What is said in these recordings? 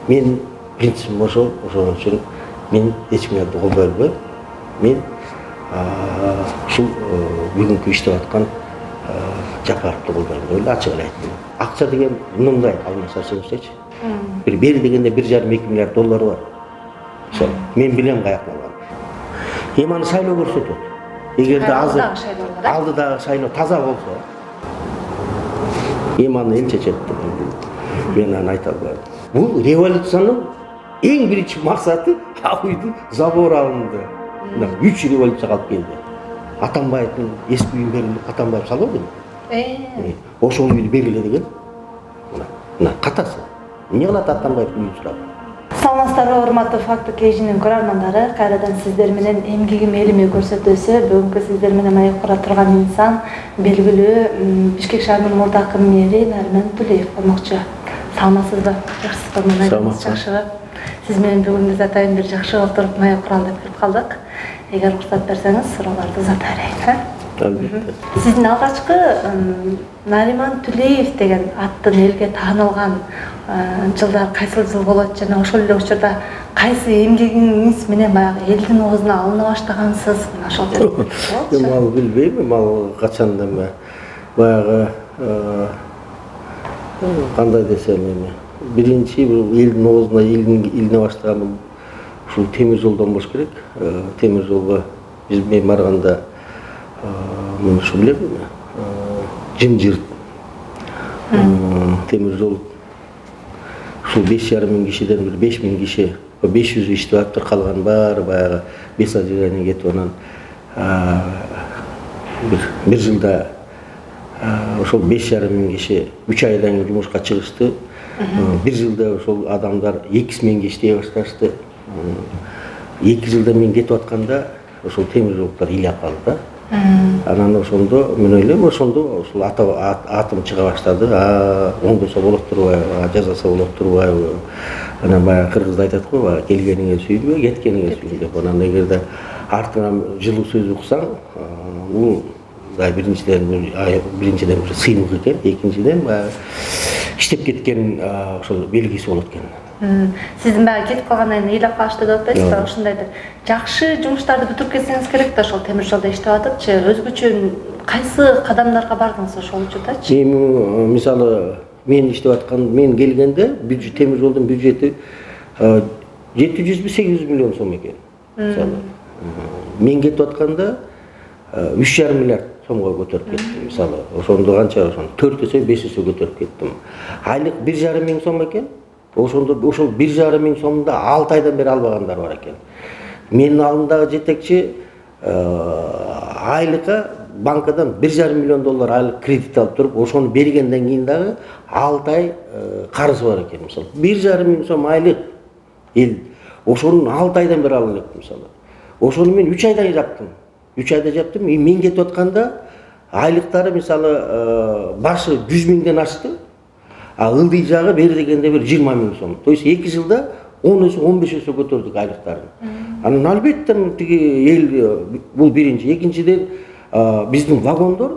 Men принципim ошол үчүн мен эч кимди колдой албайм. Мен ушул бүгүнкү иштеп аткан Жапаровду колдойм деп эле ачык эле айттым. Акча деген мындай алмаса сөзсөчү. Бир бери дегенде 1,5-2 миллиард доллар бар. Ошо мен билем каяктан алган. Аны шайлоо көрсөтөт. Эгерде азыр алдыдагы шайлоо таза болсо, аны эл чечет деп мен аны айта албайм. Бул революциянын эң биринчи максаты ак үйдүн забору алынды. 3 революция калып келди. Атамбаевдин эски үйүн берилип, Атамбаев салбады. Ошол үйдү бергиле деген. Мына катасы. Эмне кылат Атамбаев үйүн сурап? Саламатсыздарбы, урматтуу Факты KG'нин көрөрмандары, кайрадан сиздер менен эмгегим элиме көрсөтүүсү. Бүгүнкү сиздер менен маек кура турган инсан белгилүү Бишкек шаарынын мурдакы мэри Нариман Тулеев болмокчу. Саламатсызбы? Жакшысызбы? Жакшы. Сиз менен бүгүн затайын бир жакшы отуруп маек куралы деп кирип калдык. Эгер уруксат берсеңиз, суроолорду зат берейин. Сиздин алгачкы Нариман Тулеев деген аттын элге таанылган жылдар кайсы жыл болот жана ошол эле учурда кайсы эмгегиңиз менен баягы элдин оозуна алына баштагансыз? Ошол Ал билбейм, ал качанда баягы кандай десем эми биринчи элдин оозуна илине баштаганым ушул темир жолдон болуш керек. Темир жолго мен барганда мен ушу билем, жымжырт темир жол ушул 5,5 миң кишиден бир 5 миң киши, 500 иштеп атыптыр, калган баары баягы бес ажырайны кетип анан бир жылда ошол 5,5 миң киши 3 айдан кийин жумушка чыгышты. Бир жылда ошол адамдар 2 миңге иштей башташты. 2 жылда мен кетип атканда ошол темир жолдор илеп калды да. Анан ошондо мен ойлойм, ошондо ушул атым чыга баштады. Оңдосо болот турбайбы, жазаса болот турбайбы. Анан баягы кыргызда айтат го, келгениңе сүйүнбө, кеткениңе сүйүн деп. Анан эгерде артыңан жылуу сөз уксаң, бул биринчиден бир сыймык экен, экинчиден баягы иштеп кеткен ошол белгиси болот экен. Сиздин баягы кетип калгандан кийин ыйлап калышты деп атпайсызбы? Ошондойдур. Жакшы жумуштарды бүтүрүп кетсеңиз керек да, ошол темир жолдо иштеп атыпчы. Өзгөчө кайсы кадамдарга бардыңыз ошол учурдачы? Эми мисалы мен иштеп аткан, мен келгенде темир жолдун бюджети 700-800 миллион сом экен. Мисалы мен кетип атканда 3,5 миллиард сомго көтөрүп кеттим. Мисалы ошондо канча, ошондо 4 эсе 5 эсе көтөрүп кеттим. Айлык 1,5 миң сом экен. Ошондо ошол 1,5 миң сомдо 6 айдан бери албагандар бар экен. Менин алдымдагы жетекчи айлыкка банкадан 1,5 миллион доллар айлык кредит алып туруп, ошону бергенден кийин дагы 6 ай карызы бар экен. Мисалы 1,5 миң сом айлык эл ошонун 6 айдан бери ала элек мисалы. Ошону мен 3 айда жаптым. 3 айда жаптым. Мен кетип атканда айлыктары мисалы башы 100 миңден ашты. Ылдый жагы бери дегенде бир 20 миң сом. То есть 2 жылда 10 эсе 15 эсе көтөрдүк айлыктарын. Анан албетте тиги эл бул биринчи, экинчиден биздин вагондор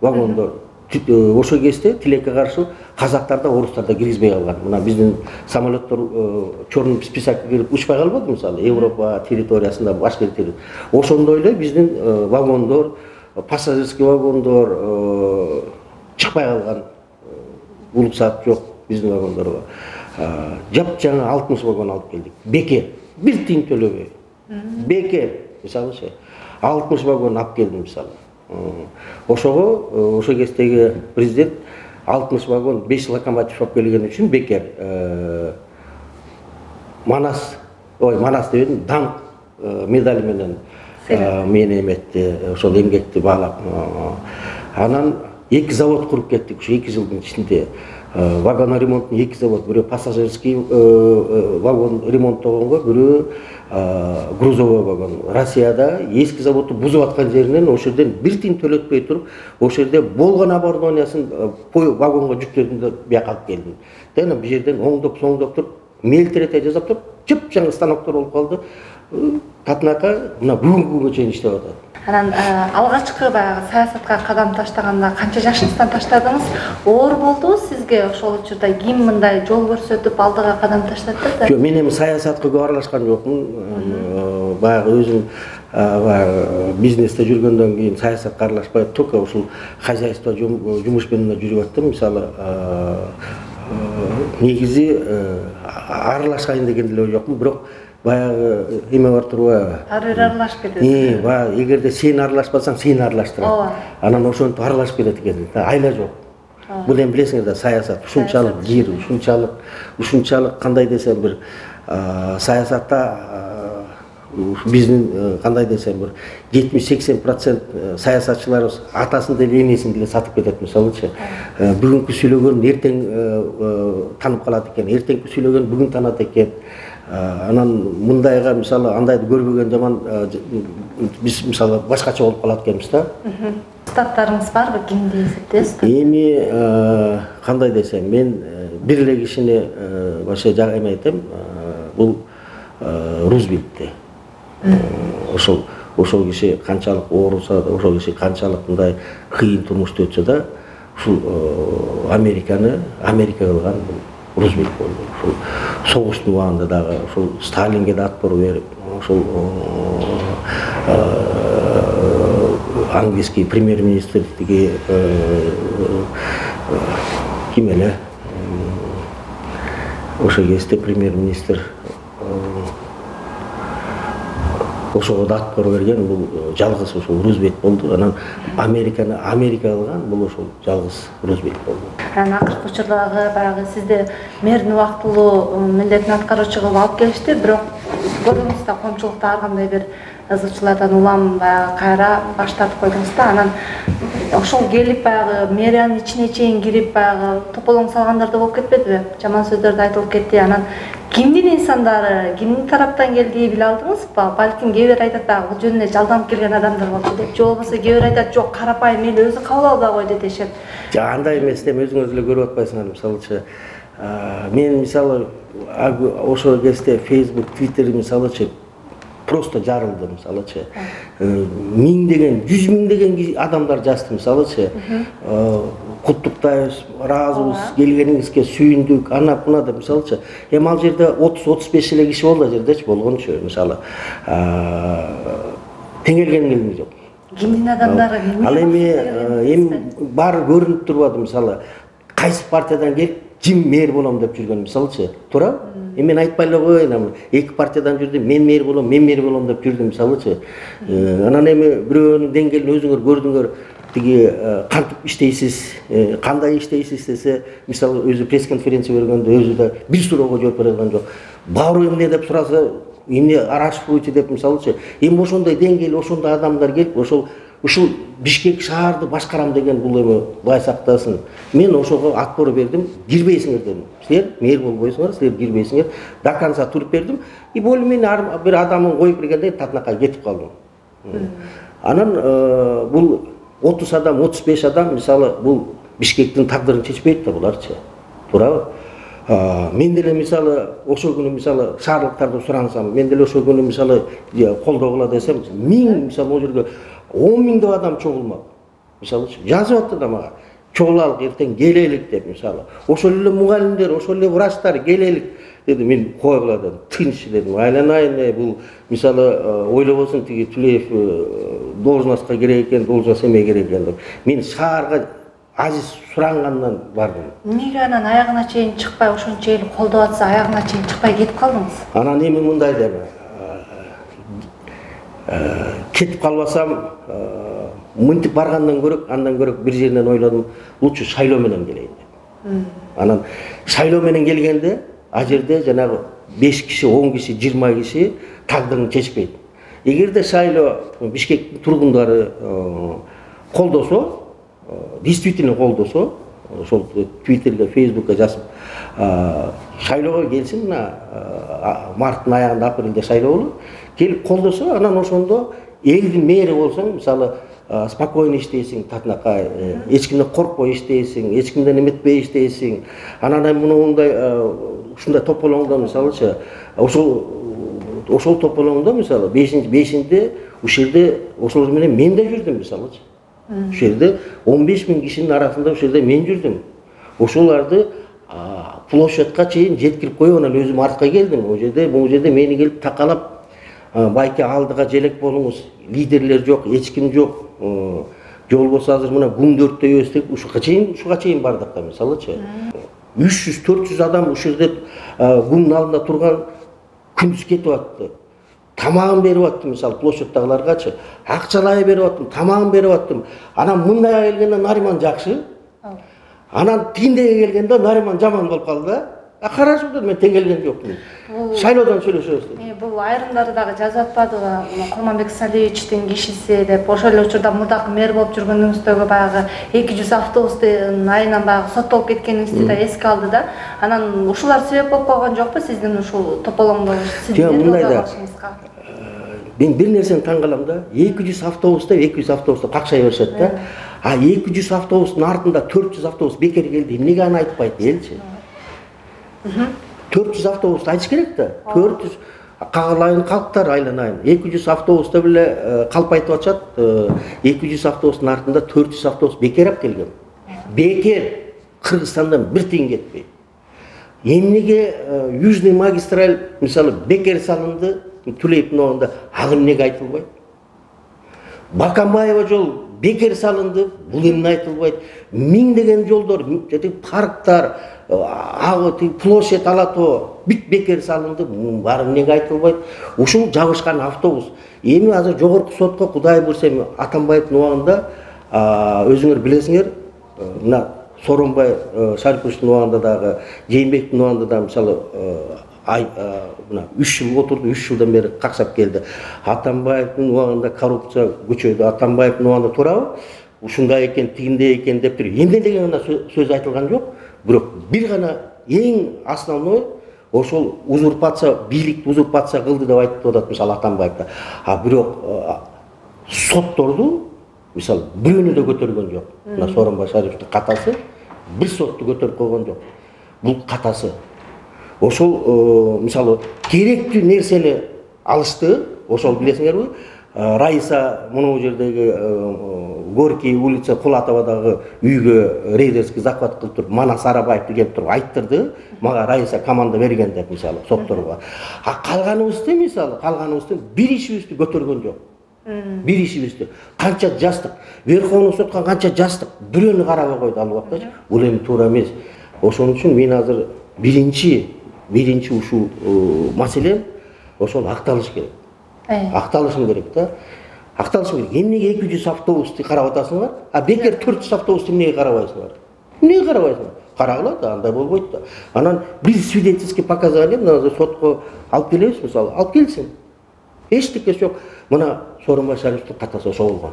ошол кезде тилекке каршы казактарда, орустарда киргизбей калган. Мына биздин самолеттор черный списокко кирип учпай калбады мисалы, Европа территориясында башка территория. Ошондой эле биздин вагондор, пассажирский вагондор чыкпай калган. Улуксат жок биздин вагондорго. Жапжаңа 60 вагон алып келдик. Бекер, бир тиын төлөбөй. Бекер, мисалы 60 вагон алып келдим мисалы. Ошого кездеги президент 60 вагон 5 локомотив алып келген үчүн бекер Манас дебедим, даңк медали менен мени эметти, ошол эмгекти баалап. Анан 2 завод куруп кеттик ушу 2 жылдын ичинде. Вагон ремонттун 2 завод, бирөө пассажирский вагон ремонттогонго, бирөө грузовой вагон. Россияда эски заводду бузуп аткан жеринен ошол жерден бир тиын төлөтпөй туруп, ошол жерде болгон оборудованиясын вагонго жүктөдүм да бияка алып келдим. Дена бу жерден оңдоп туруп, мелтирете жасап туруп, жыпжаңы станоктор болуп калды. татынака мына бүгүнкү күнгө чейин иштеп атат. Анан алгачкы баягы саясатка кадам таштаганда канча жашыңыздан таштадыңыз? Оор болдубу сизге ошол учурда ким мындай жол көрсөтүп алдыга кадам таштатты да? Жок, мен эми саясатка көп аралашкан жокмун. Баягы өзүм бизнесте жүргөндөн кийин саясатка аралашпай только ушул хозяйство жумуш менен жүрүп аттым. Мисалы негизи аралашайын деген деле жокмун, бирок баягы эме бар турбайбы? Ар бир аралашып кетет. Баягы эгерде сен аралашпасаң, сени аралаштырат. Анан ошентип аралашып кетет экен. Айла жок. Бул эми билесиңер да, саясат ушунчалык жир, ушунчалык кандай десем бир саясатта биздин кандай десем бир 70-80% саясатчыларыбыз атасын деле энесин деле сатып кетет. Мисалычы бүгүнкү сүйлөгөнүн эртең танып калат экен, эртеңки сүйлөгөнүн бүгүн таанат экен. Анан мындайга мисалы андайды көрбөгөн жаман биз мисалы башкача болуп калат экенбиз да. Статтарыңыз барбы, кимди эсептейсиз? Эми кандай десем, мен бир эле кишини башка жагы эме айтам, бул Рузвельтти. Ошол киши канчалык ооруса, ошол киши канчалык мындай кыйын турмушта өтсө да, ушул Америка кылган Рузвельт болду. Ушул согуштун убагында дагы ушул Сталинге да отпор берип, ушул английский премьер-министр тиги ким эле ошол кезде премьер-министр ошого да отпор берген бул жалгыз ушул Рузвельт болду. Анан Америка кылган бул ошол жалгыз Рузвельт болду. Анан акыркы учурдагы баягы сизди мэрдин убактылуу милдетин аткаруучу кылып алып келишти, бирок көрдүңүз да коомчулукта ар кандай бир ызычылардан улам баягы кайра баш тартып койдуңуз да. Анан ошол келип баягы мэриянын ичине чейин кирип баягы тополоң салгандар да болуп кетпедиби? Жаман сөздөр да айтылып кетти. Анан кимдин инсандары, кимдин тараптан келдиги биле алдыңызбы? Балким кээ бир айтат да, бул жөнүнө жалданып келген адамдар болчу деп, же болбосо кээ бир айтат, жок, карапайым эл өзү кабыл албай койду дешет. Жок, андай эмес да, өзүңүз эле көрүп атпайсыңар. Мисалычы мен мисалы ошол кезде Facebook, Twitter мисалычы просто жарылды. Мисалычы миңдеген, 100 миңдеген адамдар жазды. Мисалычы куттуктайбыз, ыраазыбыз, келгениңизге сүйүндүк, ана буна деп. Мисалычы эми ал жерде 30-35 эле киши болду, ал жердечи болгончу. Мисалы теңелген жок. Кимдин адамдары? Ал эми баары көрүнүп турбады. Мисалы кайсы партиядан келип ким мэр болом деп жүргөн. Мисалычы туурабы? Мен айтпай эле коеюн, эки партиядан жүрдүм, мен мэр болом деп жүрдүм. Мисалычы анан эми бирөөнүн деңгээлин өзүңөр көрдүңөр, тиги кантип иштейсиз, кандай иштейсиз десе, мисалы өзү пресс-конференция бергөндө өзү да бир суроого жооп бере алган жок. Баары эмне деп сураса, эмне арашпайчы деп. Мисалычы эми ошондой деңгээл, ошондой адамдар келип, ушул Бишкек шаарды башкарам деген бул эми бай сактасын. Мен ошого отпор бердим, кирбейсиңер дедим. Силер мэр болбойсуңар, силер кирбейсиңер. До конца туруп бердим. И более-менее бир адамын коюп бергенде татынакка кетип калдым. Анан бул 30 адам, 35 адам, мисалы бул Бишкектин тагдырын чечпейт да буларчы. Туурабы? Мен деле мисалы ошол күнү мисалы шаарлыктарды сурансам, мен деле ошол күнү мисалы колдогула десем, мисалы ол жерге 10 миңдеп адам чогулмак. Мисалы жазып атты да мага. Чогулалык эртең келелик деп мисалы. Ошол эле мугалимдер, ошол эле врачтар келелик деди. Мен койгула дедим. Тынч дедим. Айланайын, бул мисалы ойлобосун тиги Тулеев должностко керек экен, должност эме керек экен деп. Мен шаарга азиз сурангандан бардым. Эмнеге анан аягына чейин чыкпай, ошончо эл колдоп атса, аягына чейин чыкпай кетип калдыңыз? Анан эми мындай деп кетип калбасам, мынтип баргандан көрөк, андан көрөк бир жеринен ойлодум, лучше шайлоо менен келейин деп. Анан шайлоо менен келгенде, а жерде жанагы 5 киши, 10 киши, 20 киши тагдырын чечпейт. Эгерде шайлоо Бишкектин тургундары колдосо, действительно колдосо, ошол Twitter'ге, Facebook'ка жазып, шайлоого келсин, марттын аягында апрелде шайлоо болот. Келип колдосо, анан ошондо элдин мэри болсоң, мисалы спокойно иштейсиң, татынакай, эч кимден коркпой иштейсиң, эч кимден эметпей иштейсиң. Анан мындай ушундай тополоңдо мисалычы ошол ошол тополоңдо мисалы 5-нде ушул жерде ошолор менен мен да жүрдүм мисалычы. Ушул жерде 15 000 кишинин арасында ушул жерде мен жүрдүм. Ошоларды площадька чейин жеткирип коюп анан өзүм артка келдим. Бул жерде мени келип такалап байке алдыга желек болуңуз, лидерлер жок, эч ким жок. Жол болсо азыр мына күндү өрттөйбүз деп ушуга чейин бардык да мисалычы. 300-400 адам ушул жерде күндүн алдында турган, күндүз кетип атты. Тамагын берип аттым мисалы площадьтагыларгачы. Акчалай берип аттым, тамагын берип аттым. Анан мындайга келгенде Нариман жакшы. Анан тигиндеге келгенде Нариман жаман болуп калды да. Карашып мен тең келген жокмун. Шайлоодон сүйлөшөбүз. Бул айрымдары дагы жазып атпадыбы? Курманбек Салиевичтин кишиси деп ошол эле учурда мурдакы мэр болуп жүргөнүңүздөгү баягы 200 автобустун айынан баягы соттолуп кеткениңизди да эске алды да. Анан ушулар себеп болуп койгон жокпу сиздин ушул тополоңдо сиздин? Мен бир нерсени таң калам да. 200 автобуста какшай беришет да. 200 автобустун артында 400 автобус бекер келди. Эмнеге аны айтпайт элчи? 400 автобус айтыш керек да. 400 кагалайын калктар айланайын. 200 автобуста биле калпайтып атышат. 200 автобустун артында 400 автобус бекер алып келген. Бекер Кыргызстандан бир тиын кетпей. Эмнеге Южный магистраль мисалы бекер салынды, Тулеевдин оңунда, ал эмнеге айтылбайт? Бакамбаева жол бекер салынды, бул эмне айтылбайт? Миңдеген жолдор, парктар, площадь Алатоо бүт бекер салынды, баары эмнеге айтылбайт? Ушул жабышкан автобус. Эми азыр жогорку сотко Кудай буйрса Атамбаевдин убагында өзүңөр билесиңер, мына Сооронбай Шариповичтин убагында дагы, Жээнбектин убагында да мисалы мына 3 жыл отурду, 3 жылдан бери каксап келди. Атамбаевдин убагында коррупция көчөдү, Атамбаевдин убагында туурабы? Ушундай экен, тигиндей экен деп туруп, эмне деген гана сөз айтылган жок. Бирок бир гана эң основной ошол узурпация, бийликти узурпация кылды деп айтып атат мисалы Атамбаевда. Бирок сотторду мисалы бирөөнү да көтөргөн жок. Мына Сооронбай Шариповдун катасы бир сотту көтөрүп койгон жок. Бул катасы. Ошол мисалы керектүү нерсени алышты. Ошол билесиңерби? Раиса мына жердеги Горький улица Кулатовадагы үйгө рейдерский захват кылып туруп, Манас Арабаевди келип туруп айттырды. Мага Раиса команда берген деп мисалы сотторго. Калганыбызды мисалы, бир ишибизди көтөргөн жок. Бир ишибизди. Канча жастык, Верховный сотко канча жастык, бирөөнү карабай койду ал убакта. Бул эми туура эмес. Ошон үчүн мен азыр биринчи ушул маселе ошол акталыш керек. Акталышың керек да. Акталышың керек. Эмнеге 200 автобусты карап атасыңар? Бекер 400 автобусты эмнеге карабайсыңар? Эмнеге карабайсыңар? Карагыла да, андай болбойт да. Анан бир свидетельский показания мына сотко алып келебиз мисалы, алып келсин. Эчтеке жок. Мына Сооронбай Шариповдун катасы ошол болгон.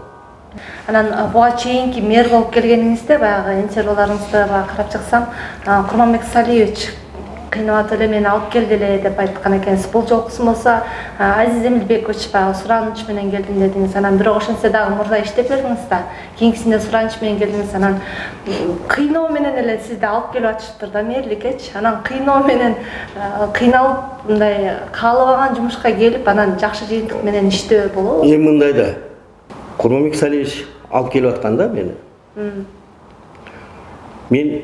Анан буга чейинки мэр болуп келгениңизде баягы интервьюларыңызды карап чыксам, Курманбек Салиевич кыйнап эле мени алып келди эле деп айткан экенсиз. Бул жолкусу болсо Азиз Эмилбекович баягы сураныч менен келдим дедиңиз. Анан бирок ошентсе дагы мурда иштеп бердиңиз да. Кийинкисинде сураныч менен келдиңиз. Анан кыйноо менен эле сизди алып келип атышыптыр да мэрликечи. Анан кыйноо менен кыйналып мындай каалабаган жумушка келип, анан жакшы жыйынтык менен иштөө болобу? Эми мындай да. Курманбек Салиевич алып келип аткан да мени. Мен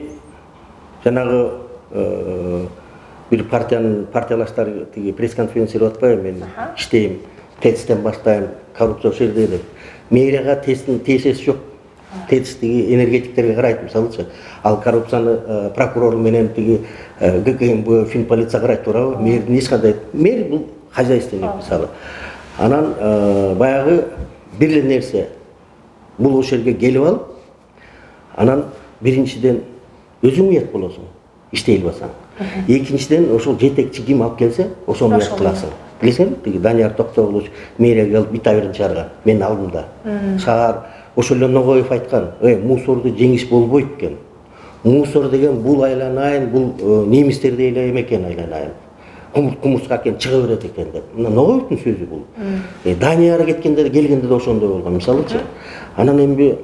жанагы бир партиялаштар тиги пресс-конференция деп атпайбы, мен иштейм, ТЭЦтен баштайм, коррупция ошол жерде деп. Мэрияга ТЭЦтин тиешеси жок. ТЭЦ тиги энергетиктерге карайт мисалычы. Ал коррупцияны прокурор менен тиги ГКМБ, Финполиция карайт туурабы? Мэрдин эч кандай, мэр бул хозяйственник мисалы. Анан баягы бир эле нерсе, бул ошол жерге келип алып, анан биринчиден өзүң уят болосуң, иштей албасаң. Экинчиден ошол жетекчи ким алып келсе, ошону уят кыласың. Билесиңерби, тиги Данияр Токтогулович мэрияга алып бит аберин чыгарган, менин алдымда. Шаар ошол эле Ногоев айткан, мусорду жеңиш болбойт экен. Мусор деген бул айланайын, бул немистерди эле экен айланайын. Кумурска экен чыга берет экен деп. Мына Ногоевдин сөзү бул. Данияр келгенде да ошондой болгон мисалычы. Анан эми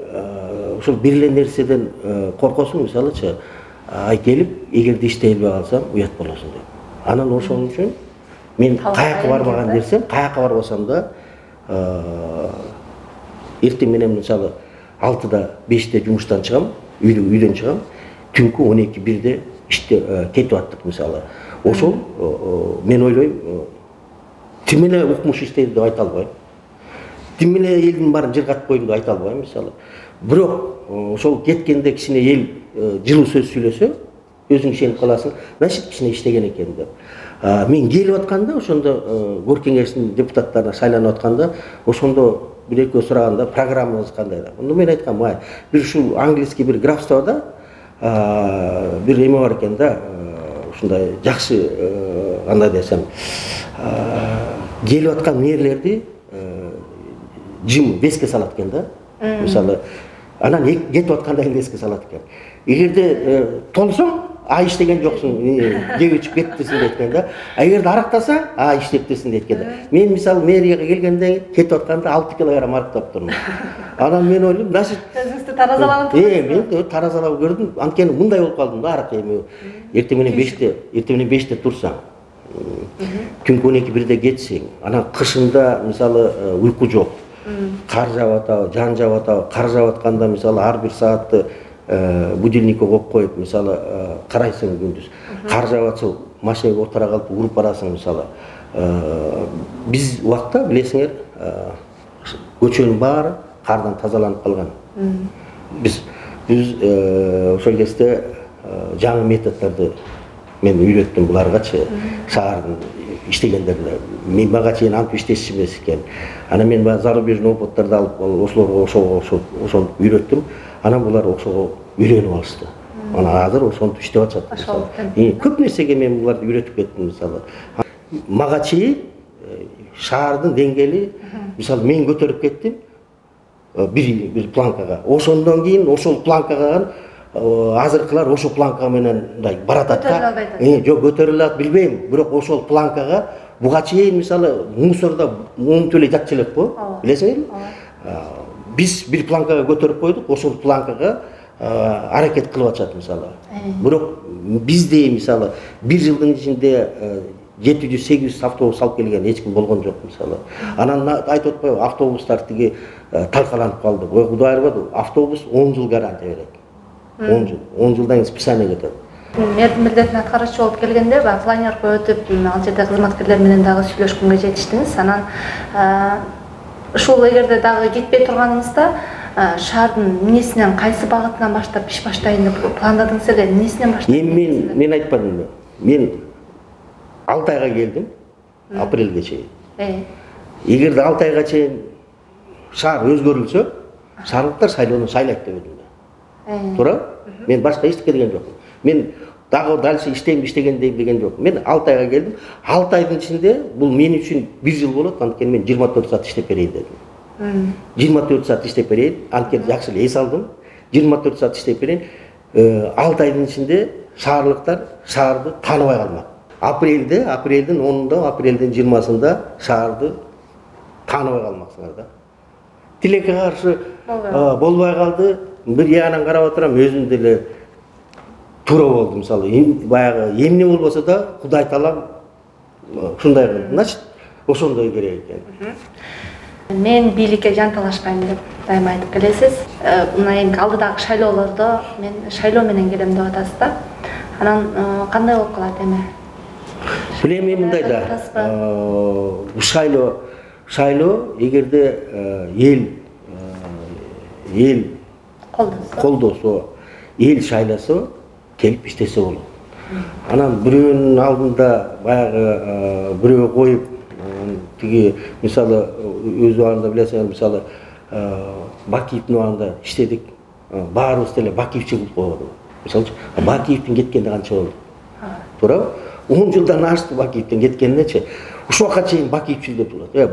ошол бир эле нерседен коркосуң мисалычы. Келип, эгерде иштей албай калсам, уят болосуң деп. Анан ошол үчүн мен каяка барбаган десем, каяка барбасам да эртең менен мисалы 6-да 5-те жумуштан чыгам, үйдөн чыгам, түнкү 12-1-де иште кетип аттык мисалы. Ошол мен ойлойм, тим эле укмуш иштейт деп айта албайм. Тим эле элдин баарын жыргатып койду деп айта албайм мисалы. Бирок ошол кеткенде кичине эл жылуу сөз сүйлөсө, өзүң ишенип каласың, значит кичине иштеген экен деп. Мен келип атканда, ошондо Гор кеңештин депутаттарына шайланып атканда, ошондо бир-экөө сураганда программаңыз кандай деп. Онда мен айткам, бир ушул английский бир графствода бир эме бар экен да, ушундай жакшы андай десем, келип аткан мэрлерди жым веске салат экен да. Мисалы, анан кетип аткандай веске салат экен. Эгерде толсоң, иштеген жоксуң, жеп ичип кеттисиң дейт да. Эгерде арактасаң, иштептесиң дейт да. Мен мисалы мэрияга келгенде кетип атканда 6 килограмм арактап турмун. Анан мен ойлойм, значит, өзүңүздү таразалап турдуңуз. Мен таразалап көрдүм. Анткени мындай болуп калдым да, арак эми эртең менен 5-те турсаң, түнкү 12-1-де кетсең, анан кышында мисалы уйку жок. Кар жаап атабы, жан жаап атабы, кар жаап атканда мисалы ар бир саатты будильникке коюп коюп, мисалы карайсың күндүз. Кар жаап атса, машинага отура калып уруп барасың мисалы. Биз убакта билесиңер, көчөнүн баары кардан тазаланып калган. Биз ошол кезде жаңы методдорду мен үйрөттүм буларгачы, шаардын иштегендерге. Мен мага чейин антип иштешчи эмес экен. Анан мен зарубежный опыттарды алып, ошолорго ошол үйрөттүм. Анан булар ошого үйрөнүп алышты. Анан азыр ошентип иштеп атышат. Көп нерсеге мен буларды үйрөтүп кеттим мисалы. Мага чейин шаардын деңгээли, мисалы мен көтөрүп кеттим бир планкага. Ошондон кийин ошол планкага азыркылар ошол планка менен мындай баратат да. Жок, көтөрүлө алат билбейм, бирок ошол планкага буга чейин мисалы мусордо унутуп эле жатчу элек го, билесиңерби? Биз бир планкага көтөрүп койдук, ошол планкага аракет кылып атышат мисалы. Бирок бизде мисалы 1 жылдын ичинде 700-800 автобус алып келген эч ким болгон жок мисалы. Анан айтып атпайбы, автобустар тиги талкаланып калды. Ой Кудай арбады, автобус 10 жыл гарантия берет. 10 жыл. 10 жылдан кийин списание кетет. Милдетин аткаруучу болуп келгенде, планерка өтүп, ал жерде кызматкерлер менен дагы сүйлөшкөнгө жетиштиңиз. Анан ушул эгерде дагы кетпей турганыңызда, шаардын эмнесинен, кайсы багытынан баштап иш баштайын деп пландадыңыз эле, эмнесинен баштайын? Мен айтпадымбы. Мен 6 айга келдим, апрелге чейин. Эгерде 6 айга чейин шаар өзгөрүлсө, шаардыктар шайлоону шайлайт деп едим. Туура? Мен башка эч келген жокмун. Мен дагы дальше иштеген деген жок. Мен 6 айга келдим. 6 айдын ичинде бул мен үчүн 1 жыл болот, анткени мен 24 саат иштеп берейин дедим. 24 саат иштеп берейин, анткени жакшы эле эс алдым. 24 саат иштеп берейин. 6 айдын ичинде шаарлыктар шаарды тааныбай калмак. Апрелдин 10-unda, апрелдин 20-сында шаарды тааныбай калмаксыңар да. Тилекке каршы болбой калды. Бир ягынан карап отурам, өзүм деле туура болду мисалы. Баягы эмне болбосо да Кудай таалам ушундай кылды. Значит, ошондой керек экен. Мен бийликке жан талашпайм деп дайыма айтып келесиз. Мына эми алдыдагы шайлоолордо мен шайлоо менен келем деп атасыз да. Анан кандай болуп калат эми? Билем эми мындай да. Шайлоо эгерде эл колдосо, эл шайласо, келип иштесе болот. Анан бирөөнүн алдында баягы бирөө коюп, тиги мисалы өз убагында билесиңер, мисалы Бакиевдин убагында иштедик. Баарыбыз деле Бакиевчи кылып койбоду. Мисалчы, Бакиевдин кеткенде канча болду? Туура? 10 жылдан ашты Бакиевдин кеткенинечи. Ушуга чейин Бакиевчил деп турат.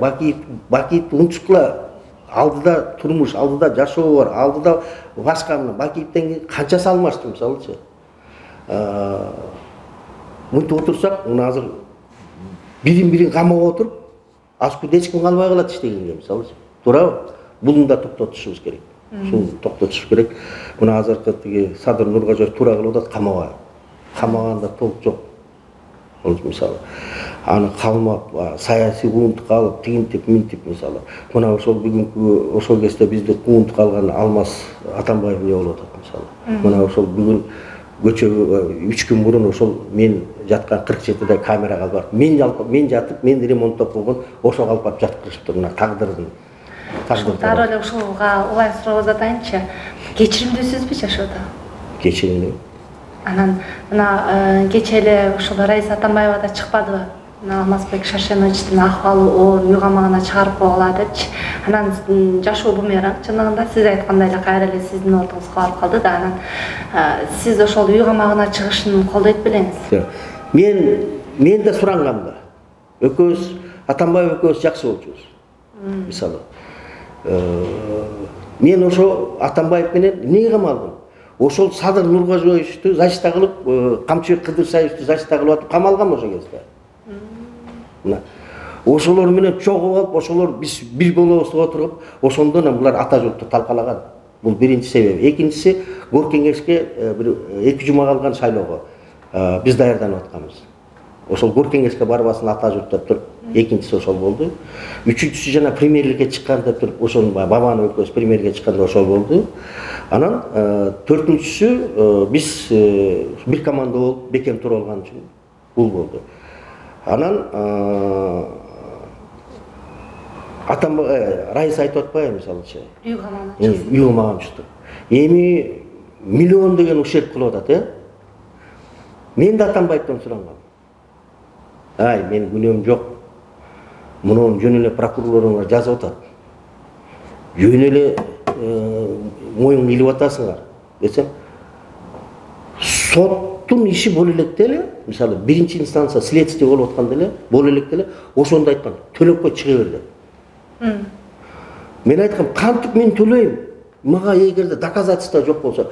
Бакиевди унутушкула. Алдыда турмуш, алдыда жашоо бар, алдыда башка мына Бакиевден канча салмашты мисалычы. Мынтип отурсак, мына азыр бирин камап отуруп, аскүдө эч ким калбай калат иштегенге мисалычы. Туурабы? Буну да токтотушубуз керек. Шуну токтотуш керек. Мына азыркы тиги Садыр Нургажоев туура кылып атат, камабай. Камаганда толк жок. Ол мисалы аны калмап, саясий кууntuk алып, тигинтип, минтип мисалы. Мына ошол бүгүнкү ошол кезде бизди кууntuk алган Алмаз Атамбаев эмне болуп атат мисалы. Мына ошол бүгүн көчөгө 3 күн мурун ошол мен жаткан 47-де камера алып барып, мен жатып, мен ремонттоп койгон ошол алып барып жаткырышыптыр мына тагдырдын. Дароо эле ушуга улай суроо атайынчы. Кечиримдүүсүзбү жашоодо? Кечиримдүү. Анан мына кече эле ушул Раиса Атамбаева да чыкпадыбы? Мына Алмазбек Шашеновичтин акыбалы оор үй камагына чыгарып койгула депчи. Анан жашоо бумеранг чындыгында сиз айткандай эле кайра эле сиздин ордуңузга барып калды да анан сиз ошол үй камагына чыгышын колдойт белеңиз. Мен да сурангам да. Экөөбүз Атамбаев экөөбүз жакшы болчубуз. Мисалы мен ошо Атамбаев менен эмнеге камалдым? Ошол Садыр Нуркожоевичти защита кылып, Камчыбек Кыдырсаевичти защита кылып атып камалгам ошол кезде. Мына ошолор менен чогуу алып, ошолор биз бир болобуз деп отуруп, ошондон булар ата журтты талкалаган. Бул биринчи себеби. Экинчиси Гор кеңешке бир 2 жума калган шайлоого биз даярданып атканбыз. Ошол Гор кеңешке барбасын ата журт деп туруп, экинчиси ошол болду. Үчүнчүсү жана премьерликке чыккан деп туруп, ошону Бабанов экөөбүз премьерге чыкканда ошол болду. Анан төртүнчүсү биз бир команда болуп бекем туруп алган үчүн бул болду. Анан Раиса айтып атпайбы мисалычы? Үй камагына чыкты. Үй камагына чыкты. Эми миллион деген ушерп кылып атат, Мен да Атамбаевден сурангам. Ай, мен күнөөм жок. Мунун жөн эле прокурорлоруңар жазып атат. Жөн эле моюң илип атасыңар десем, соттун иши боло электе эле, мисалы биринчи инстанция следствие болуп атканда эле, боло электе эле, ошондо айткан, төлөп кой чыга бер деп. Мен айткам, кантип мен төлөйм? Мага эгерде доказательство жок болсо,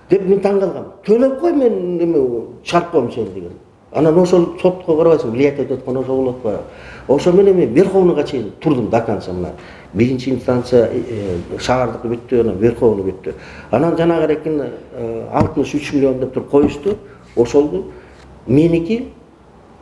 деп мен таң калгам. Төлөп кой, мен эме чыгарып коем сени деген. Анан ошол сотко барбайсың, влиять этип аткан ошол болуп атпайбы? Ошо менен мен Верховныйга чейин турдум до конца мына. Биринчи инстанция шаардыкы бүттү, анан Верховный бүттү. Анан жанагы эркин 63 миллион деп туруп коюшту. Ошолду меники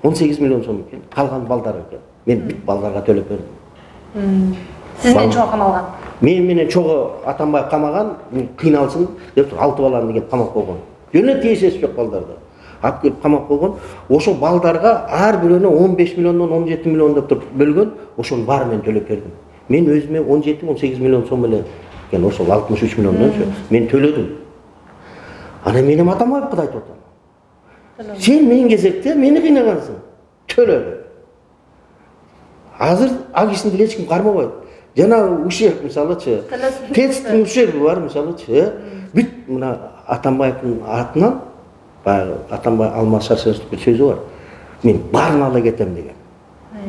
18 миллион сом экен. Калган балдар экен. Мен бүт балдарга төлөп бердим. Сиз менен чогуу камалган? Мен менен чогуу Атамбаев камаган, кыйналсын деп туруп 6 баланы келип камап койгон. Жөнө тиешеси жок балдарды. Алып келип камап койгон. Ошол балдарга ар бирөөнө 15 миллондон 17 миллион деп туруп бөлгөн. Ошонун баарын мен төлөп бердим. Мен өзүмө 17-18 миллион сом эле экен, ошол 63 миллондончу мен төлөдүм. Анан менин Атамбаевке да айтып атам. Сен менин кезекте мени кыйнагансың. Төлө. Азыр ал кишини деле эч ким кармабайт. Жана ушерп мисалычы, тесттин ушерби бар мисалычы, бүт мына Атамбаевдин атынан баягы Атамбаев Алмаз Шаршеновичтин бир сөзү бар. Мен баарын ала кетем деген.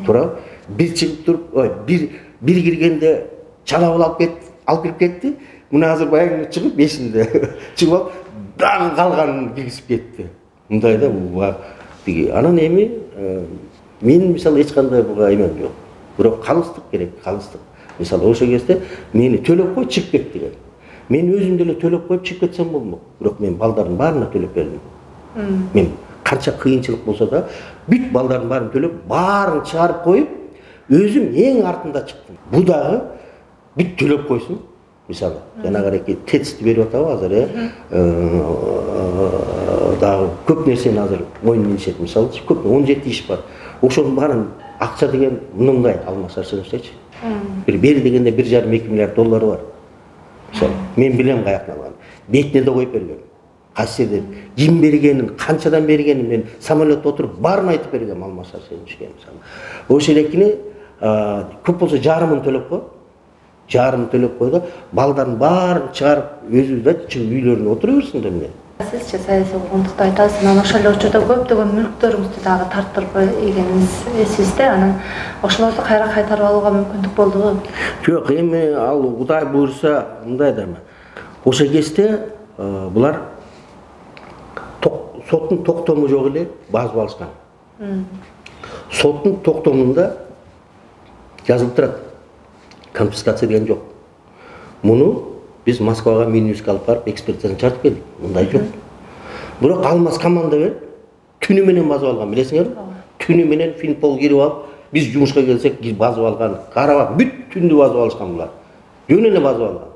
Туурабы? Бир чыгып туруп, бир киргенде чалап алып кирип кетти. Мына азыр баягы чыгып бешинде чыгып алып, дагы калганын киргизип кетти. Мындай да бул. Анан эми мен мисалы эч кандай буга эмем жок. Бирок калыстык керек, калыстык. Мисалы ошол кезде мени төлөп кой чыгып кет деген. Мен өзүм деле төлөп коюп чыгып кетсем болмок. Бирок мен балдардын баарына төлөп бердим. Мен канча кыйынчылык болсо да бүт балдардын баарын төлөп, баарын чыгарып коюп, өзүм эң артында чыктым. Бу дагы бүт төлөп койсун. Мисалы, жанагы эки тестти берип атабы азыр, дагы көп нерсени азыр мойнуна илишет. Мисалы, көп 17 иш бар. Ошонун баарын акча деген мындай Алмаз Шаршеновичтечи. Бир бери дегенде 1,5-2 миллиард доллары бар. Мисалы, мен билем каяктан алган. Бетине да коюп берген. Кайсы жерде ким бергенин, канчадан бергенин мен самолетте отуруп баарын айтып бергем Алмаз Шаршеновичке мисалы. Ошол экини көп болсо жарымын төлөп кой. Жарым төлөп койду. Балдардын баарын чыгарып өзү да чыгып үйлөрүнө отура берсин деп мен. Сизче саясий куугунтукту айтасыз. Анан ошол эле учурда көптөгөн мүлктөрүңүздү дагы тарттырып ийгениңиз эсибизде. Анан ошолорду кайра кайтарып алууга мүмкүндүк болдубу? Жок, эми ал Кудай буйрса мындай да эми. Ошол кезде булар соттун токтому жок эле базып алышкан. Соттун токтомунда жазылып турат. Конфискация деген жок. Муну биз Москвага Минюске алып барып экспертизасын чыгартып келдик. Мындай жок. Бирок Алмаз команда берип түнү менен базып алган, билесиңерби? түнү менен финпол кирип алып, биз жумушка келсек басып алган, карабак бүт түндү басып алышкан булар. Жөн эле басып алган.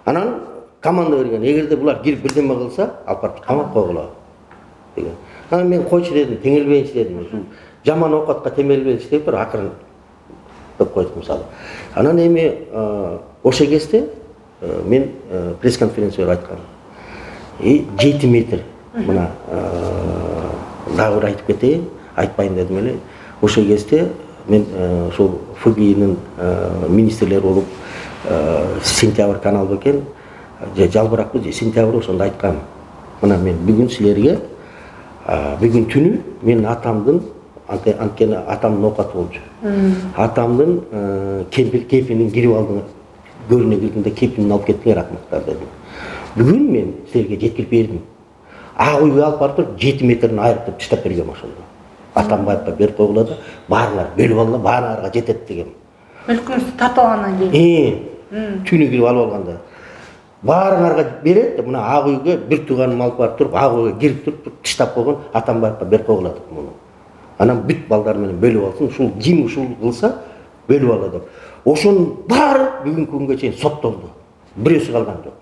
Анан команда берген, эгерде булар кирип бирдеме кылса, алып барып камап койгула деген. Анан мен койчу дедим, теңелбейинчи дедим. Жаман оокатка темелбейинчи деп туруп акырын деп койдум мисалы. Анан эми ошо кезде мен пресс-конференцияда айткам. 7 метр мына дагы бир айтып кетейин, айтпайын дедим эле. Ошо кезде мен ошол ФГИнин министрлери болуп сентябрь канал бекен, же жалбыракпы, же сентябрь ошондо айткам. Мына мен бүгүн силерге бүгүн түнү мен атамдын анткени атамдын оокаты болчу. Атамдын кепинин кирип алдыңар, көрүнө кирдимде кепинин алып кеттиңер рахматтар дедим. Бүгүн мен силерге жеткирип бердим. Ак үйгө алып барып туруп 7 метрин айыртып таштап бергем ошондо. Атамбаевка берип койгула да, баарыңар бөлүп алгыла, баарыңарга жетет дегем. Мүлкүңүздү тартып алгандан кийин. Түнү кирип алып алганда. Баарыңарга берет, мына ак үйгө бир тууганым алып барып туруп, ак үйгө кирип туруп таштап койгон Атамбаевка берип койгула деп муну. Анан бүт балдар менен бөлүп алсын, ушул ким ушул кылса бөлүп ала деп. Ошонун баары бүгүнкү күнгө чейин соттолду. Бирөөсү калган жок.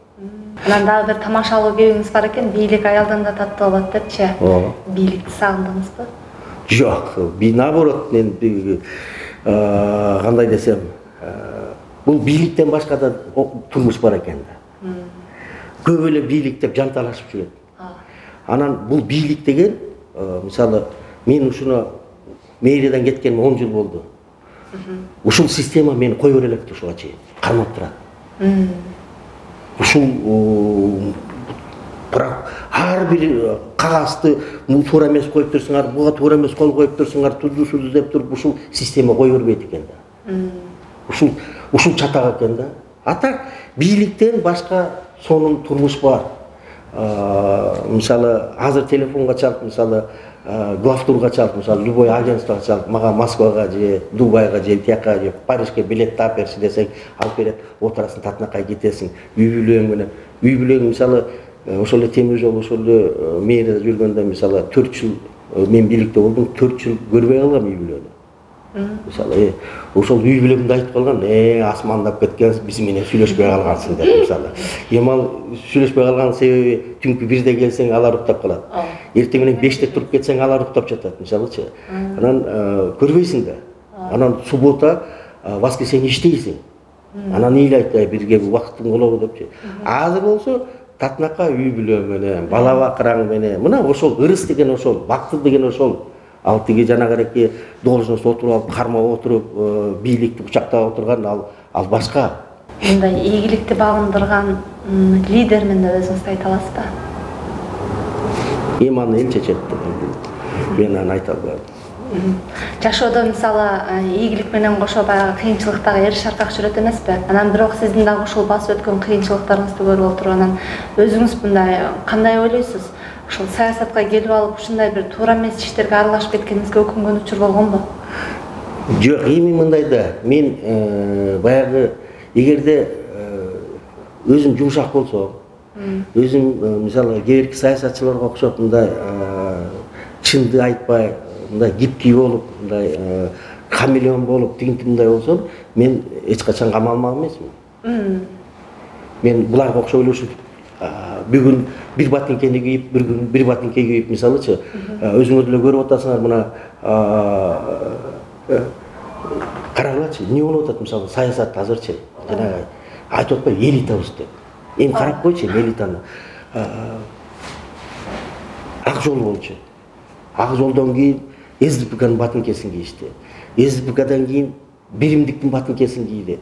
Анан дагы бир тамашалуу кебиңиз бар экен, бийлик аялдан да таттуу болот депчи. Бийликти сагындыңызбы? Жок, наоборот, мен кандай десем, бул бийликтен башка да турмуш бар экен да. Көп эле бийлик деп жанталашып жүрөт. Анан бул бийлик деген, мисалы, мен ушуну мэриядан кеткениме 10 жыл болду. Ушул система мени кой бере электи ушуга чейин, кармап турат. Ушул бирок ар бир кагазды туура эмес коюп турсуңар, буга туура эмес кол коюп турсуңар, тузду суду деп туруп ушул система кой бербейт экен да. Ушул чатак экен да. Ата бийликтен башка сонун турмуш бар. Мисалы, азыр телефонго чалып, мисалы, главтурга чалып, мисалы, любой агентствого чалып, мага Москвага же Дубайга же тияка же Парижге билет таап берчи десең, алып берет, отурасың, татынакай кетесиң, үй бүлөң менен. Үй бүлөң мисалы, ошол эле темир жол, ошол эле мэрияда жүргөндө мисалы 4 жыл мен бийликте болдум, 4 жыл көрбөй калгам үй бүлөнү. Мисалы, ошол үй бүлөмдө айтып калган, асмандап кеткенсиз, биз менен сүйлөшпөй калгансың деп мисалы. Эми ал сүйлөшпөй калган себеби түнкү 1-де келсең алар уктап калат. Эртең менен 5-те туруп кетсең алар уктап жатат мисалычы. Анан көрбөйсүң да. Анан суббота, воскресенье иштейсиң. Анан ыйлайт, бирге убакыттың болобу депчи. Азыр болсо татынакай үй бүлө менен, бала бакыраң менен, мына ошол ырыс деген ошол, бакты деген ошол. Ал тиги жанагыраки должност отуруп алып, кармап отуруп, бийликти кучактап отурган ал башка. Мындай ийгиликти багындырган лидермен деп өзүңүз айта аласызбы? Эми аны эл чечет. Мен аны айта албайм. Жашоодо мисалы ийгилик менен кошо баягы кыйынчылыктагы эри шаркак жүрөт эмеспи? Анан бирок сиздин дагы ушул басып өткөн кыйынчылыктарыңызды көрүп отуруп, анан өзүңүз мындай кандай ойлойсуз? Ушул саясатка келип алып, ушундай бир туура эмес иштерге аралашып кеткениңизге өкүнгөн учур болгонбу? Жок, эми мындай да, мен баягы эгерде өзүм жумшак болсом, өзүм мисалы кээбирки саясатчыларга окшоп мындай чынды айтпай, мындай гибкий болуп, мындай хамелеон болуп, тигинти мындай болсом, мен эч качан камалмак эмесмин. Мен буларга окшоп эле бүгүн бир батинкени кийип, бир күн бир батинке кийип, мисалычы, өзүңөр деле көрүп атасыңар, мына карагылачы, эмне болуп атат мисалы саясат азырчы, жанагы айтып атпайбы, элитабыз деп. Эми карап койчу, элитаны. Ак жол болчу. Ак жолдон кийин СДПКнын батинкесин кийишти. СДПКдан кийин Биримдиктин батинкесин кийди.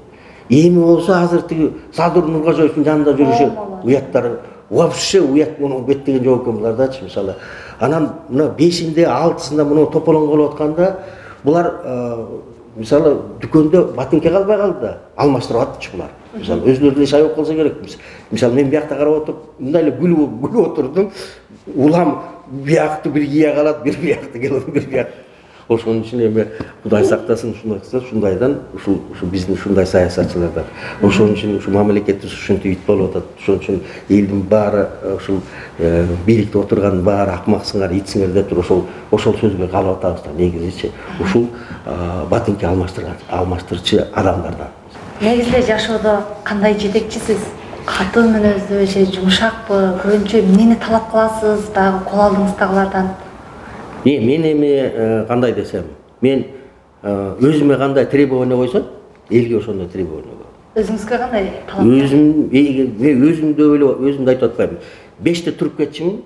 Эми болсо азыр тиги Садыр Нургажоевдун жанында жүрүшөт. Уяттар вообще уят муну беттеген жок экен булардачы мисалы. Анан мына 5-inde 6-сында муну тополоң болуп атканда булар мисалы дүкөндө батинке калбай калды да, алмаштырып атчы булар. Мисалы өзүлөрү деле шай болуп калса керек. Мисалы мен биякта карап отуруп, мындай эле күлүп отурдум. Улам биякты бир кие калат, бир биякты келет, бир бияк. ошонун үчүн эми Кудай сактасын ушундай кылса, шундайдан ушул биздин ушундай саясатчылардан. Ошонун үчүн ушу мамлекетибиз ушинтип ит болуп атат. Ошон үчүн элдин баары ушул бийликте отурган баары акмаксыңар, итсиңер деп туруп ошол сөзгө калып атабыз да. Негизичи ушул батынки алмаштырчы адамдардан. Негизинде жашоодо кандай жетекчисиз? Катуу мүнөздүү же жумшакпы? Көбүнчө эмнени талап кыласыз дагы кол алдыңыздагылардан? Мен эми кандай десем, мен өзүмө кандай требование койсом, элге ошондой требование коем. Өзүңүзгө кандай талап? Өзүмдү айтып атпайм. 5-те туруп кетчимин,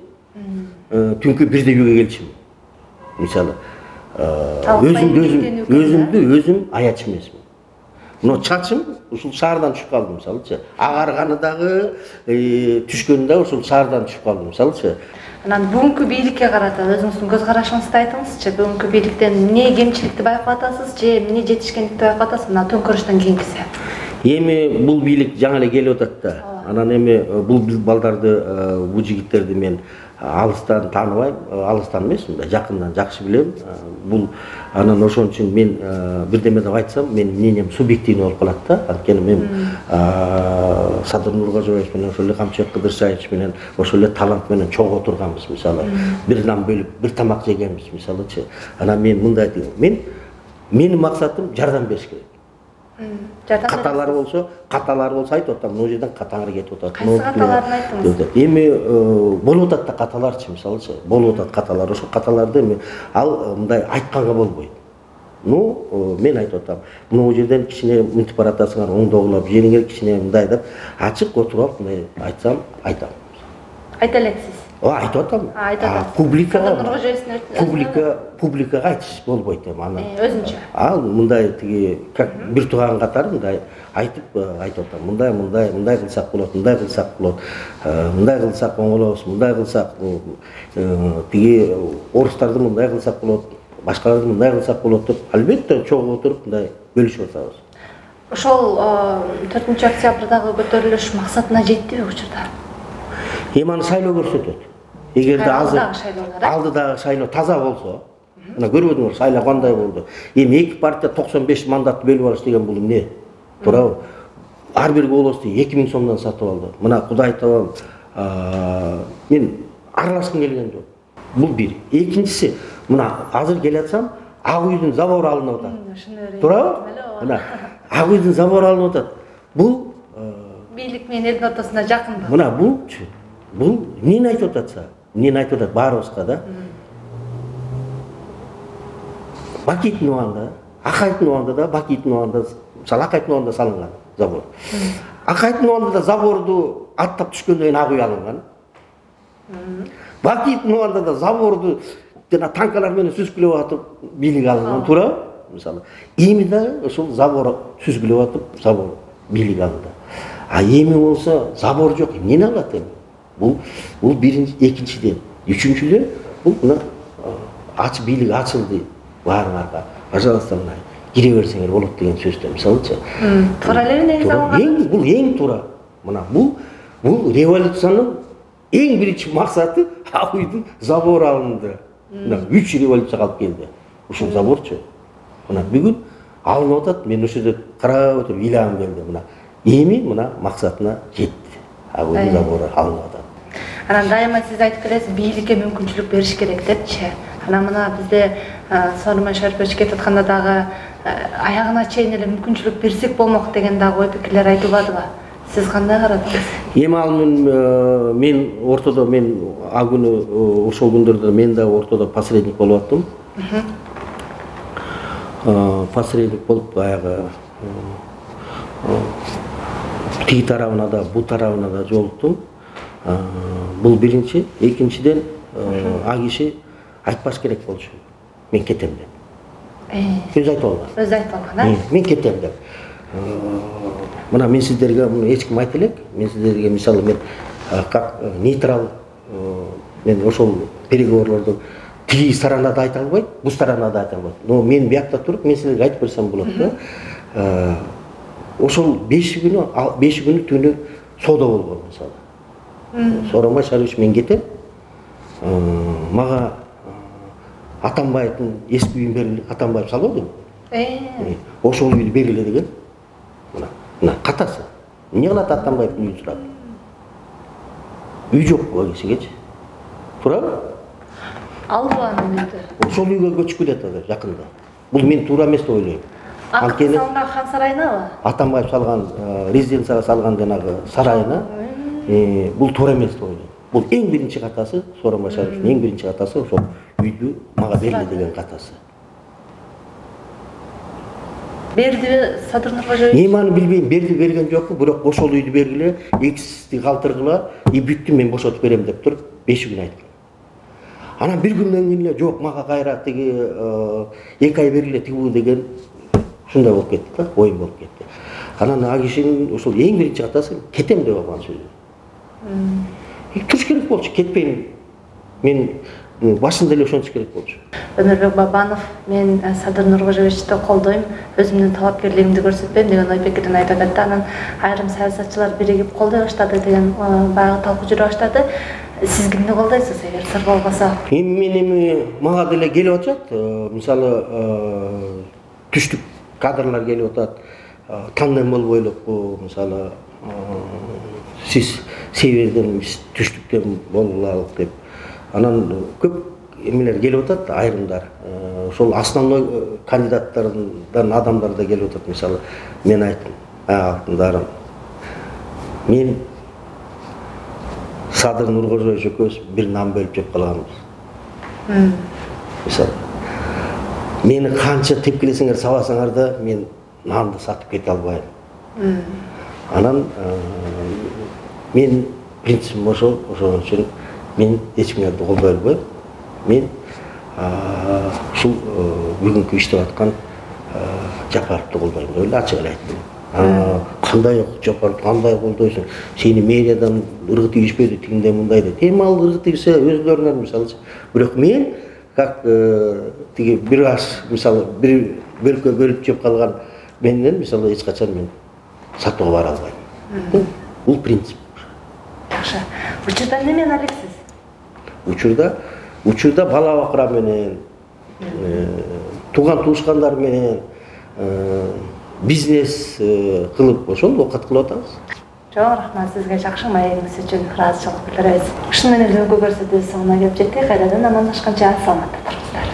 түнкү 1-де үйгө келчимин. Мисалы, өзүм аячы эмесмин. Но чачым ушул шаардан түшүп калды мисалычы. Агарганы дагы, түшкөнү дагы ушул шаардан түшүп калды мисалычы. Анан бүгүнкү бийликке карата өзүңүздүн көз карашыңызды айтыңызчы. Бүгүнкү бийликтен эмне кемчиликти байкап атасыз же эмне жетишкендикти байкап атасыз мына төңкөрүштөн кийинкиси? Эми бул бийлик жаңы эле келип атат да. Анан эми бул балдарды, бул жигиттерди мен алыстан тааныбайм, алыстан эмес, мындай жакындан жакшы билем. Бул анан ошон үчүн мен бирдеме деп айтсам, менин мнением субъективный болуп калат да. Анткени мен Садыр Нуркожоевич менен ошол эле Камчыбек Кыдыршаевич менен ошол эле талант менен чогуу отурганбыз мисалы. Бир нан бөлүп, бир тамак жегенбиз мисалычы. Анан мен мындай дейм. Менин максатым жардам бериш керек. Каталар болсо айтып атам, мына жерден катаңар кетип атат. Кайсы каталарын айттыңыз? Эми болуп атат да каталарчы, мисалычы, болуп атат каталар. Ошол каталарды эми ал мындай айтканга болбойт. Мен айтып атам, мына жерден кичине мынтип баратасыңар, оңдогулап жериңер кичине мындай деп ачык отуруп алып мындай айтсам, айтам. Айта элексиз. Айтып атам. Публикага айтыш болбойт эми аны. Өзүнчө. Ал мындай тиги как бир тууган катары мындай айтып атам. Мындай кылсак болот, мындай кылсак болот. Мындай кылсак оңолобуз, мындай кылсак тиги орустарды мындай кылсак болот, башкаларды мындай кылсак болот деп албетте чогуу отуруп мындай бөлүшүп атабыз. Ошол 4-октябрдагы көтөрүлүш максатына жеттиби учурда? Эми аны шайлоо көрсөтөт. Эгерде алдыдагы шайлоо таза болсо, мына көрбөдүңөр шайлоо кандай болду. Эми эки партия 95 мандатты бөлүп алыш деген бул эмне? Туурабы? Ар бир голосду 2000 сомдон сатып алды. Мына Кудай табам, мен аралашкым келген жок. Бул бир. Экинчиси, мына азыр келатсам, Ак үйдүн забору алынып атат. Туурабы? Мына Ак үйдүн забору алынып атат. Бул бийлик менен элдин ортосуна жакындык. Мына бул эмнени айтып ататса, эмнени айтып атат баарыбызга да. Бакиттин убагында, Акайдын убагында да, Бакиттин убагында, Акайдын убагында салынган забор. Акайдын убагында да заборду аттап түшкөндөн кийин Ак үй алынган. Бакиттин убагында да заборду жана танкалар менен сүзгүлөп атып бийлик алынган, туура? Мисалы, эми да ошол забор сүзгүлөп атып, забор бийлик алынды. Эми болсо забор жок, эмнени алат эми? Бул биринчи, экинчиден, үчүнчүдөн бул мына бийлик ачылды баарыңарга. Пожалуйста, мына кире берсеңер болот деген сөздө, мисалычы. Туура эле негизи алган. Бул эң туура. Мына бул революциянын эң биринчи максаты Ак үйдүн забору алынды. Мына 3 революция калып келди. Ушул заборчу. Мына бүгүн алынып атат, мен ошол жерде карап отуруп ыйлагым келди. Мына эми мына максатына жетти. Ак үйдүн забору алынып атат. Анан дайыма сиз айтып келесиз, бийликке мүмкүнчүлүк бериш керек депчи. Анан мына бизде Сооронбай Шарипович кетип атканда дагы аягына чейин эле мүмкүнчүлүк берсек болмок деген дагы ой пикирлер айтылбадыбы? Сиз кандай карадыңыз? Эми ал мен ортодо ал күнү ошол күндөрдө мен да ортодо посредник болуп аттым. Посредник болуп баягы тиги тарабына да, бул тарабына да жолуктум. Бул биринчи, экинчиден а киши айтпаш керек болчу. Мен кетем деп. Өзү айтып алган. Мен кетем деп. Мына мен сиздерге муну эч ким айта элек. Мен сиздерге мисалы мен как нейтрал мен ошол переговорлорду тиги сторонада айта албайт, бул сторонада айта албайт. Но мен биякта туруп мен силерге айтып берсем болот да. Ошол 5 күнү түнү соода болгон мисалы. Сооронбай Шарипович мен кетем. Мага Атамбаевдин эски үйүн бергиле, Атамбаев салбадыбы? Ошол үйдү бергиле деген. Мына катасы. Эмне кылат Атамбаевдин үйүн сурап? Үй жок буга кишигечи. Туурабы? Албы анын үйдү. Ошол үйгө көчүп келет азыр жакында. Бул мен туура эмес деп ойлойм. Анткени салган хан сарайынабы? Атамбаев салган резиденцияга салган жанагы сарайына бул туура эмес деп ойлойм. Бул эң биринчи катасы, Сооронбай Шариповдун эң биринчи катасы ошол үйдү мага бергиле деген катасы. Бердиби Садыр Нуркожоевич? Эми аны билбейм, берген жокпу, бирок ошол үйдү бергиле, эксти калтыргыла, бүттү мен бошотуп берем деп туруп 5 күн айткан. Анан бир күндөн кийин эле жок, мага кайра тиги 2 ай бергиле тигүү деген ушундай болуп кетти да, оюм болуп кетти. Анан ал кишинин ошол эң биринчи катасы кетем деп алган сөзү. Туруш керек болчу, кетпейм. Мен башында эле ошентиш керек болчу. Өнөрбек Бабанов, мен Садыр Нуркожоевичти колдойм, өзүмдүн талапкерлигимди көрсөтпөйм деген ой пикирин айтып атты. Анан айрым саясатчылар биригип колдой баштады деген баягы талкуу жүрө баштады. Сиз кимди колдойсуз эгер сыр болбосо? Эми мага деле келип атат. Мисалы түштүк кадрлар келип атат. Тандем болбой элекпи, мисалы сиз Северден, биз түштүктөн бололук деп. Анан көп эмелер келип атат, айрымдар. Ошол основной кандидаттардан адамдар да келип атат. Мисалы мен айттым, алтындарын. Мен Садыр Нуркожоевич экөөбүз бир нан бөлүп жеп калганбыз. Мисалы мени канча тепкилесеңер сабасаңар да мен нанды сатып кете албайм. Анан мен принципим ошол үчүн мен эч кимди колдой албайм. Мен ушул бүгүнкү иштеп аткан Жапаровду колдойм деп эле ачык эле айттым. Кандай Жапаров, кандай колдойсуң? Сени мэриядан ыргы тийишпеди, тигиндей мындай деп. Эми ал ыргы тийсе өзүлөрүнөн мисалы. Бирок мен как тиги бир аш мисалы бир бөлкө бөлүп жеп калган менден мисалы эч качан мен сатууга бара албайм. Бул принцип. Жакшы. Учурда эмнени алексиз? Учурда бала бакыра менен, тууган туушкандар менен бизнес кылып ошол оокат кылып атабыз. Жок, рахмат сизге, жакшы маегиңиз үчүн ыраазычылык билдиребиз. Ушуну менен бүгүнкү көрсөтүү соңуна келип жеттик. Кайрадан амандашканча саламатта туруңуздар.